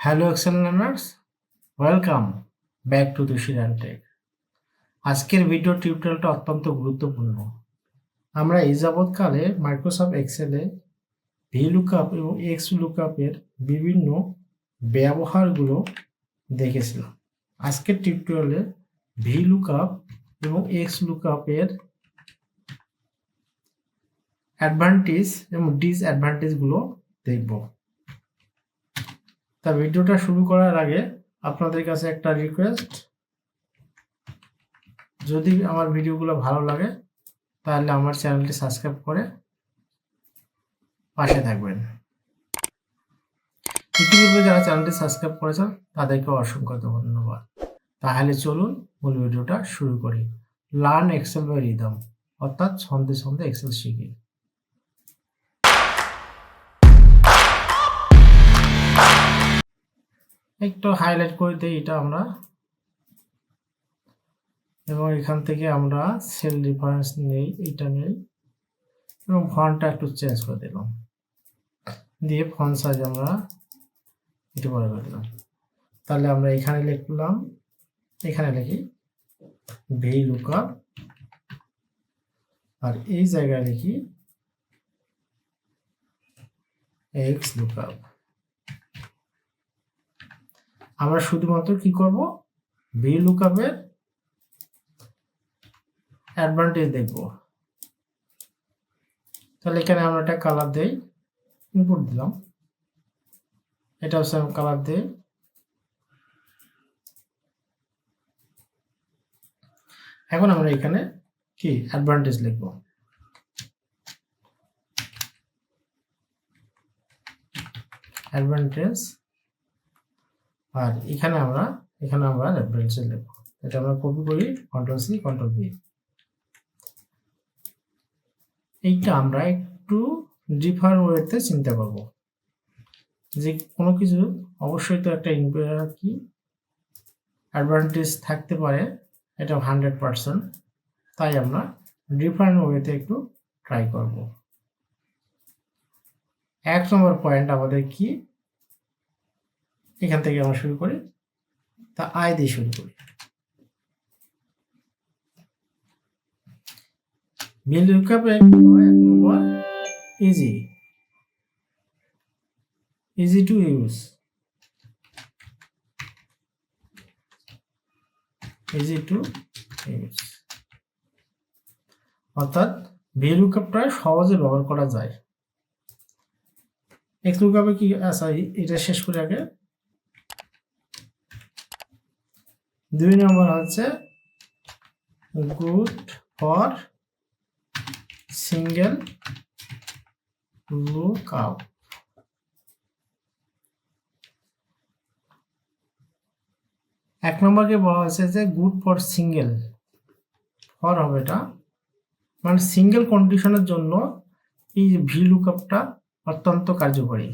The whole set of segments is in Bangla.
Hello Excel learners, welcome back to the শিরানটেক। আজকের ভিডিও টিউটোরিয়ালটা অত্যন্ত গুরুত্বপূর্ণ। আমরা এই যাবৎকালে মাইক্রোসফট এক্সেলে ভিলুকআপ এবং এক্স লুকআপের বিভিন্ন ব্যবহারগুলো দেখেছিলাম। আজকের টিউটোরিয়ালে ভিলুকআপ এবং এক্স লুকআপের অ্যাডভান্টেজ এবং ডিসঅ্যাডভান্টেজগুলো দেখব। তা ভিডিওটা শুরু করার আগে আপনাদের কাছে একটা রিকোয়েস্ট, যদি আমার ভিডিওগুলো ভালো লাগে তাহলে আমার চ্যানেলটি সাবস্ক্রাইব করে পাশে থাকবেন। ইতিপূর্বে যারা চ্যানেলটি সাবস্ক্রাইব করেছেন তাদেরকে অসংখ্য ধন্যবাদ। তাহলে চলুন মূল ভিডিওটা শুরু করি। লার্ন এক্সেল বাই রিদম, অর্থাৎ ছন্দে ছন্দে এক্সেল শিখি। একটু হাইলাইট করে দিই এটা আমরা, এবং এখান থেকে আমরা সেল রেফারেন্স নেই, এটা নেই, এবং ফন্টটা একটু চেঞ্জ করে দিলাম, দিয়ে ফন্ট সাইজ আমরা একটু বড় করে দিলাম। তাহলে আমরা এখানে লিখলাম, এখানে লিখি ভিলুকআপ, আর এই জায়গায় লিখি এক্স লুকআপ। আমরা শুধুমাত্র কি করব, ভিলুকআপের অ্যাডভান্টেজ দেখব। তাহলে এখানে আমরা একটা কালার দেই, ইনপুট দিলাম, এটা হচ্ছে কালার দেই। এখন আমরা এখানে কি অ্যাডভান্টেজ লিখব, অ্যাডভান্টেজ, আর এখানে আমরা রেফারেন্স লিখব। এটা আমরা কপি করি, কন্ট্রোল সি কন্ট্রোল ভি। এইটা আমরা একটু ডিফারেন্ট ওয়েতে চিন্তা করব, যে কোনো কিছু অবশ্যই তো একটা কি অ্যাডভান্টেজ থাকতে পারে, এটা 100%। তাই আমরা ডিফারেন্ট ওয়েতে একটু ট্রাই করব। 1 নম্বর পয়েন্ট আমাদের কি, এখান থেকে আমরা শুরু করি, তা আয় দিয়ে শুরু করি। ভিলুকআপ এক নম্বর ইজি টু ইউজ, অর্থাৎ ভিলুকআপটা সহজে ব্যবহার করা যায়। এক্স লুকআপে কি আছে, এটা শেষ করে আগে 2 নম্বর হচ্ছে গুড ফর সিঙ্গেল লুকআপ। এক নম্বরকে বলা হয়েছে যে গুড ফর সিঙ্গেল, ফর হবে এটা, মানে সিঙ্গেল কন্ডিশনের জন্য এই ভিলুকআপটা অত্যন্ত কার্যকরী।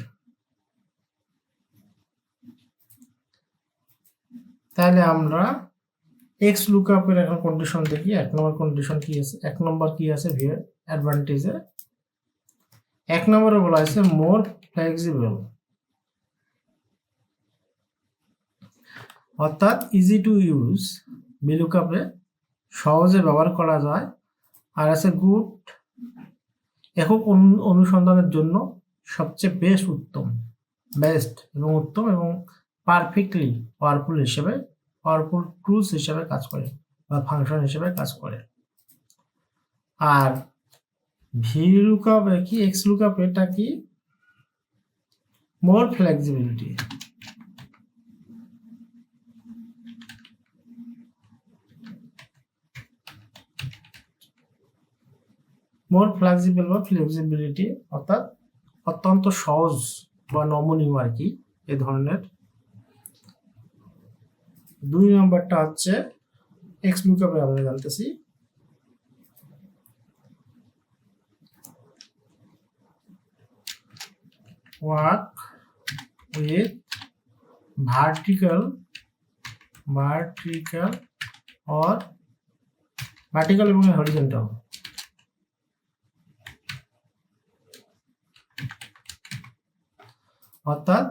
তাহলে আমরা এক্স লুকআপের এখন কন্ডিশন দেখি। 1 নম্বর কন্ডিশন কি আছে, 1 নম্বর কি আছে অ্যাডভান্টেজে। 1 নম্বরে বলা হয়েছে মোর ফ্লেক্সিবল, অর্থাৎ ইজি টু ইউজ, ভিলুকআপে সহজে ব্যবহার করা যায়। আর আছে গুড, একক অনুসন্ধানের জন্য সবচেয়ে বেস্ট এবং উত্তম এবং পারফেক্টলি পাওয়ারফুল টুলস হিসেবে কাজ করে বা ফাংশন হিসেবে কাজ করে। আর ভিলুকআপ কি এক্স লুকআপ, এটা কি মোর ফ্লেক্সিবিলিটি, ফ্লেক্সিবিলিটি অর্থাৎ অত্যন্ত সহজ বা নমনীয় আর কি, এ ধরনের। 2 নম্বরটা হচ্ছে এক্স লুকআপে আমরা জানতেছি ওয়ার্ক উইথ ভার্টিক্যাল এবং হরিজন্টাল, অর্থাৎ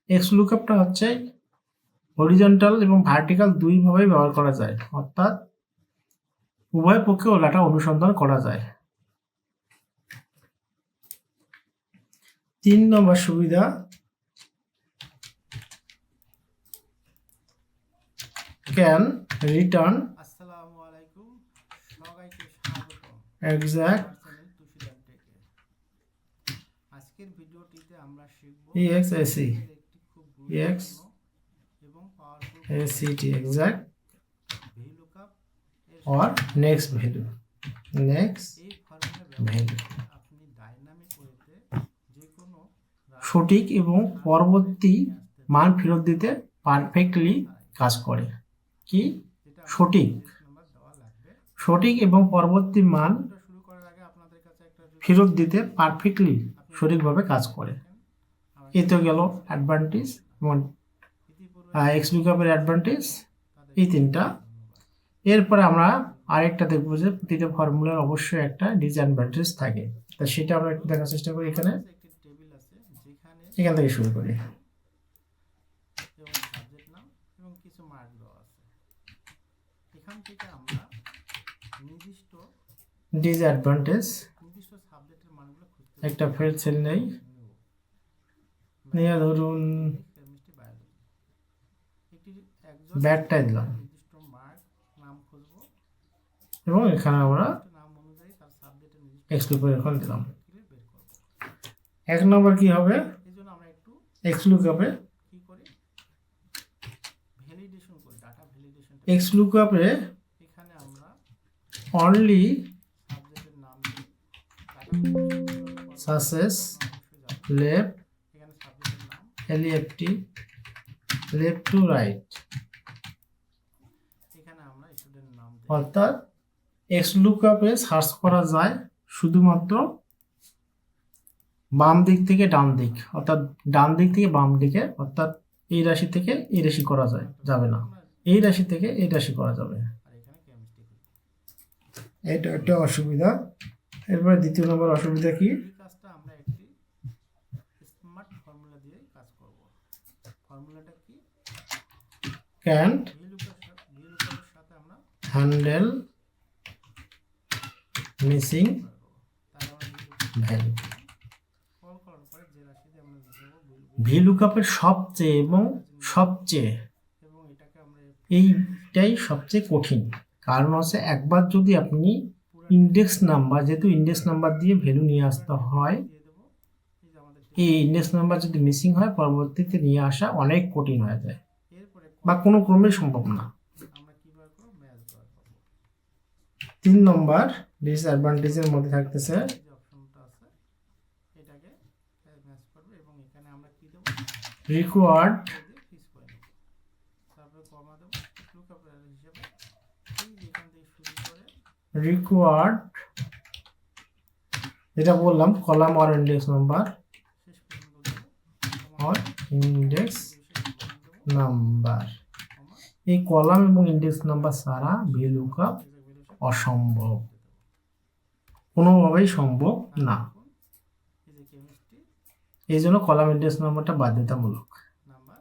এক্স লুকআপটা হচ্ছে হরিজন্টাল এবং ভার্টিক্যাল দুইভাবেই ব্যবহার করা যায়, অর্থাৎ উভয় পক্ষে ডাটা অনুসন্ধান করা যায়। 3 নম্বর সুবিধা ক্যান রিটার্ন আসসালামু আলাইকুম, সবাইকে স্বাগতম এক্সাক্ট চ্যানেল তুষির টেকে। আজকের ভিডিওটিতে আমরা শিখব EXAC একটি খুব গুরুত্বপূর্ণ এবং পাওয়ারফুল ACT exact VLOOKUP এর or next value next এই ফর্মুলা ব্যবহার value করে আপনি ডাইনামিক ওয়েতে যে কোনো সঠিক এবং পরবর্তী মান ফেরত দিতে পারফেক্টলি কাজ করে। কি সঠিক নাম্বার দেওয়া লাগবে। সঠিক এবং পরবর্তী মান ভিডিওটা শুরু করার আগে আপনাদের কাছে একটা ফেরত দিতে পারফেক্টলি সঠিকভাবে কাজ করে। এই তো গেল অ্যাডভান্টেজ এবং এক্স লুকআপের অ্যাডভান্টেজ, এই তিনটা। এরপরে আমরা আরেকটা দেখবো যে প্রতিটা ফর্মুলার অবশ্যই একটা ডিসঅ্যাডভান্টেজ থাকে, তা সেটা আমরা একটু দেখার চেষ্টা করি। এখানে একটি টেবিল আছে যেখানে এখান থেকে শুরু করি। এবং সাবজেক্ট নাম এবং কিছু মার্ক দেওয়া আছে। এখান থেকে আমরা নির্দিষ্ট ডিসঅ্যাডভান্টেজ সাবজেক্টের মানগুলো খুঁজতে একটা ফেল সেল নেই, নিয়ে ধরুন কেমিস্ট্রি বায়োলজি একটি একজন ব্যাটটা দিলাম নির্দিষ্ট মার্ক নাম খুঁজবো এবং এখানে আমরা নাম অনুযায়ী তার সাবজেক্টের নির্দিষ্ট এক্স লুকআপ এখন দিলাম। বের করব। 1 নম্বর কি হবে, এজন্য আমরা একটু এক্স লুকআপে কি করি, ভ্যালিডেশন করি, ডাটা ভ্যালিডেশন। এক্স লুকআপে এখানে আমরা অনলি সাবজেক্টের নাম দিই, ডাটা সাকসেস অবশ্যই যাবে। লেফট এখানে সাবজেক্টের নাম, LEFT লেফট টু রাইট, এখানে আমরা স্টুডেন্টের নাম দিই। অর্থাৎ এক্স লুকআপে সার্চ করা যায় শুধুমাত্র বাম দিক থেকে ডান দিক, অর্থাৎ ডান দিক থেকে বাম দিকে, অর্থাৎ এই রাশি থেকে এই রাশি করা যাবে না, এই রাশি থেকে এই রাশি করা যাবে। আর এখানে কেমিস্ট্রি করি। এটা একটা অসুবিধা। এরপরে দ্বিতীয় নম্বর অসুবিধা কি, এই কাজটা আমরা একটি স্মার্ট ফর্মুলা দিয়ে কাজ করব। ফর্মুলাটা কি, ক্যান্ট VLOOKUP এর সাথে আমরা হ্যান্ডেল মিসিং তাহলে আমরা ভ্যালু। কল করার পরে যে রাশি দিয়ে আমরা লিখব ভিলুকআপের সবচেয়ে এবং সবচেয়ে এবং এটাকে আমরা এইটাই সবচেয়ে কঠিন, কারণ হচ্ছে একবার যদি আপনি ইন্ডেক্স নাম্বার, যেহেতু ইন্ডেক্স নাম্বার দিয়ে ভ্যালু নিয়ে আসতে হয়, দিয়ে দেব। এই যে আমাদের এই ইন্ডেক্স নাম্বার যদি মিসিং হয় পরবর্তীতে নিয়ে আসা অনেক কঠিন হয়ে যায় এরপরে বা কোনো ক্রমে সম্ভব না। আমরা কিভাবে করব, ম্যাচ বার করব। 3 নম্বর ডিসঅ্যাডভান্টেজের মধ্যে থাকতেছে এই যে অপশনটা আছে এটাকে ম্যাচ করবে এবং এখানে আমরা কি দেব, রিকোয়ার্ড ফিক্স করে দেব, তারপরে কমা দেব, লুকআপ হিসেবে এই যে এখান থেকে শুরু করে রিকোয়ার্ড, যেটা বললাম কলাম আর ইন্ডেক্স নাম্বার শেষ পর্যন্ত দেব, আর ইন্ডেক্স শেষ পর্যন্ত দেব, নাম্বার। কমা এই কলাম এবং ইন্ডেক্স নাম্বার ছাড়া ভিলুকআপ অসম্ভব, কোনোভাবেই সম্ভব না। এই যে কেমিস্ট্রি এই জন্য কলাম ইন্ডেক্স নাম্বারটা বাধ্যতামূলক। নাম্বার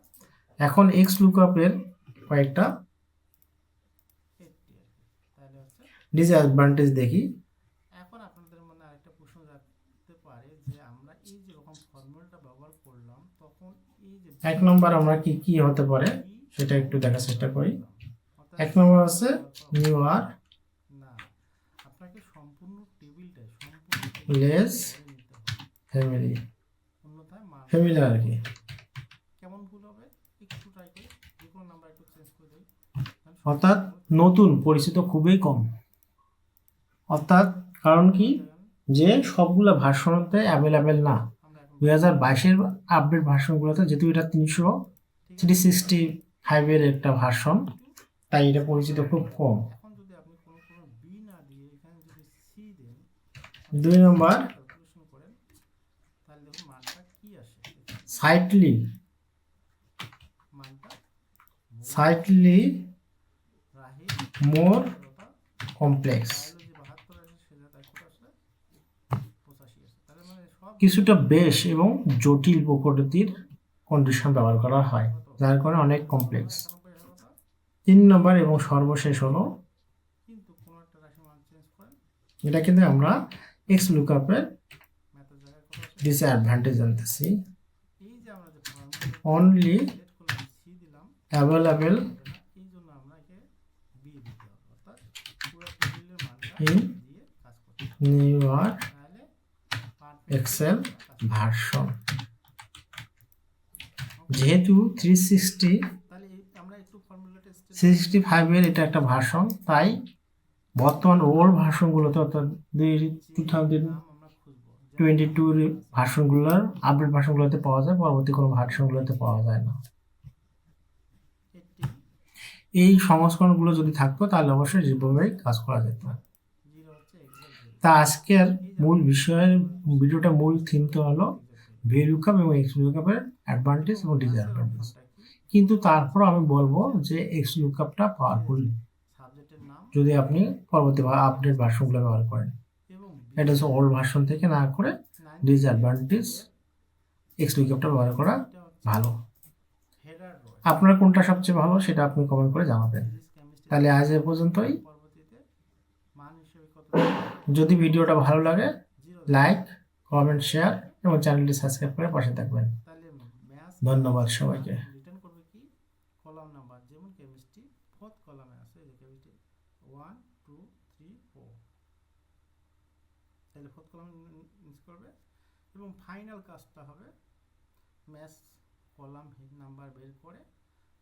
এখন এক্স লুকআপের কয়েকটা 80 তাহলে হচ্ছে। ডিসঅ্যাডভান্টেজ দেখি। এখন আপনাদের মনে আরেকটা প্রশ্ন জাগতে পারে যে আমরা এই যে রকম ফর্মুলাটা ব্যবহার করলাম তখন এই যে 1 নম্বর আমরা কি কি হতে পারে সেটা একটু দেখার চেষ্টা করি। 1 নম্বর আছে নিউ আর না, আপনাকে সম্পূর্ণ টেবিলটাই সম্পূর্ণ লেস নিতে হবে, ফ্যামিলি, অন্যথায় মান ফ্যামিলি আর কি। কেমন ভুল হবে একটু ট্রাই করি, যে কোনো নাম্বার একটু চেঞ্জ করে দিই। অর্থাৎ নতুন পরিচিত খুবই কম, অর্থাৎ কারণ কি যে সবগুলো ভার্সনতে অ্যাভেলেবেল না। আমরা এখন 2022-এর আপডেট ভার্সনগুলোতে, যেহেতু এটা 365 এর একটা ভার্সন, তাই এটা পরিচিত খুব কম। এখন যদি আপনি কোনো বি না দিয়ে এখানে যদি সি দেন, 2 নম্বর ক্যালকুলেশন করেন, তাহলে দেখুন মানটা কি আসে। সাইটলি মানটা রাহি মোর কথা কমপ্লেক্স, বায়োলজি 72 আসে, সেটা তাই কত আসে 85 আসে। তাহলে মানে সব কিছুটা বেশ এবং জটিল প্রকৃতির কন্ডিশন ব্যবহার করা হয়, যার কারণে অনেক কমপ্লেক্স। 91 3 নম্বর এবং সর্বশেষ হলো, কিন্তু কোনো একটা রাশি মান চেঞ্জ করেন, এটা কিন্তু আমরা এক্স লুকআপের ম্যাথের জায়গায় কত আছে, ডিসঅ্যাডভান্টেজ জানতেছি। এই যে আমরা যে ফর্মুলা অনলি সিলেক্ট করলাম সি দিলাম, অ্যাভেলেবেল এই জন্য আমরা একে বি দিতে হবে, অর্থাৎ পুরো টেবিলের মানটা ইন দিয়ে কাজ করতে হবে, নিউ ইয়র্ক তাহলে এক্সেল ভার্সন। যেহেতু 360 তাহলে আমরা একটু ফর্মুলাটা 365 এর এটা একটা ভার্সন, তাই বর্তমান ওল্ড ভার্সনগুলোতে অর্থাৎ 2022 আমরা খুঁজবো ভার্সনগুলোর আপডেট ভার্সনগুলোতে পাওয়া যায়, পরবর্তী কোনো ভার্সনগুলোতে পাওয়া যায় না। এই সংস্করণগুলো যদি থাকতো তাহলে অবশ্যই যেভাবেই কাজ করা যেত। 0 হচ্ছে এক্সাক্ট তা আজকের মূল বিষয়ের ভিডিওটা মূল থিম তো হলো VLOOKUP এবং XLOOKUP-এর অ্যাডভান্টেজ এবং ডিসঅ্যাডভান্টেজ। কিন্তু তারপর আমি বলবো যে XLOOKUP-টা পাওয়ারফুল সাবজেক্টের নাম যদি আপনি পরবর্তী আপডেট ভার্সনগুলো ব্যবহার করেন। এবং এটা হচ্ছে ওল্ড ভার্সন থেকে না করে ডিসঅ্যাডভান্টেজ XLOOKUP-টা ব্যবহার করা ভালো। হেডার রো আপনার কোনটা সবচেয়ে ভালো সেটা আপনি কমেন্ট করে জানাবেন। কেমিস্ট্রি তাহলে আজ এ পর্যন্তই। পরবর্তীতে মান হিসেবে কত যদি ভিডিওটা ভালো লাগে 0 লাইক, কমেন্ট, শেয়ার এবং চ্যানেলটি সাবস্ক্রাইব করে পাশে থাকবেন। তাহলে ম্যাথ ধন্যবাদ সবাইকে। রিটার্ন করবে কি কলাম নাম্বার, যেমন কেমিস্ট্রি ফোর্থ কলামে আছে, এই যে কেমিস্ট্রি 1 2 3 4, তাহলে ফোর্থ কলাম ইউজ করবে এবং ফাইনাল কাজটা হবে ম্যাথ কলাম হেড নাম্বার বের করে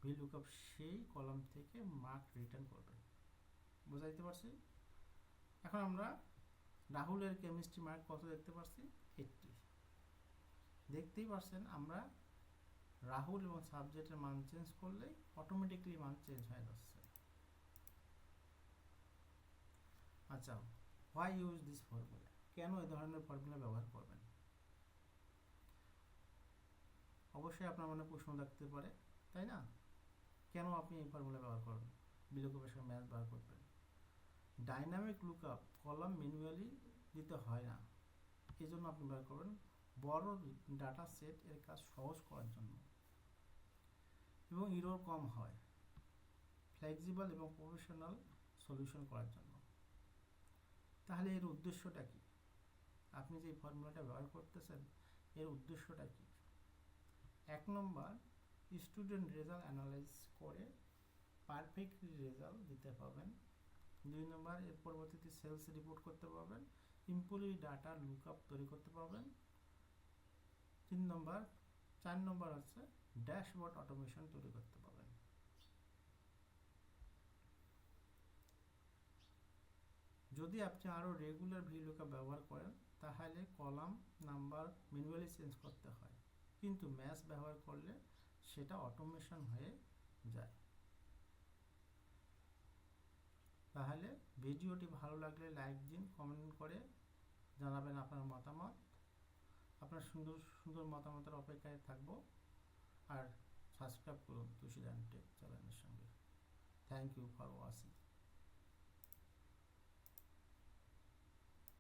VLOOKUP সেই কলাম থেকে মার্ক রিটার্ন করবে। বুঝাইতে পারছি? এখন আমরা রাহুলের কেমিস্ট্রি মার্ক কত দেখতে পাচ্ছি, 80। দেখতেই পারছেন আমরা রাহুল এবং সাবজেক্টের মান চেঞ্জ করলে অটোমেটিক্যালি মান চেঞ্জ হয়ে যাচ্ছে। আচ্ছা, হোয়াই ইউজ দিস ফর্মুলা, কেন এই ধরনের ফর্মুলা ব্যবহার করবেন? অবশ্যই আপনার মনে প্রশ্ন থাকতে পারে, তাই না? কেন আপনি এই ফর্মুলা ব্যবহার করবেন, VLOOKUP-এর সঙ্গে ম্যাথ ব্যবহার করবেন? ডাইনামিক লুকআপ কলাম ম্যানুয়ালি দিতে হয় না, এই জন্য আপনি ব্যবহার করবেন বড় ডাটা সেট এর কাজ সহজ করার জন্য এবং এরর কম হয়, ফ্লেক্সিবল এবং প্রফেশনাল সলিউশন করার জন্য। তাহলে এর উদ্দেশ্যটা কি? আপনি যে ফর্মুলাটা ব্যবহার করতেছেন এর উদ্দেশ্যটা কি? 1 নম্বর, স্টুডেন্ট রেজাল্ট অ্যানালাইজ করে পারফেক্টলি রেজাল্ট দিতে পারবেন। 2 নম্বর, এর পরবর্তীতে সেলস রিপোর্ট করতে পারবেন, এমপ্লয়ি ডাটা লুকআপ তৈরি করতে পারবেন। 3 নম্বর, 4 নম্বর হচ্ছে ড্যাশবোর্ড অটোমেশন তৈরি করতে পারবেন। যদি আপনি আরও রেগুলার VLOOKUP ব্যবহার করেন তাহলে কলাম নাম্বার ম্যানুয়ালি চেঞ্জ করতে হয়, কিন্তু ম্যাথ ব্যবহার করলে সেটা অটোমেশন হয়ে যায়। তাহলে ভিডিওটি ভালো লাগলে লাইক দিন, কমেন্ট করে জানাবেন আপনার মতামত। আপনার সুন্দর সুন্দর মতামতের অপেক্ষায় থাকবো। আর সাবস্ক্রাইব করুন তুষিরান টেক চ্যানেলের সঙ্গে। Thank you for watching.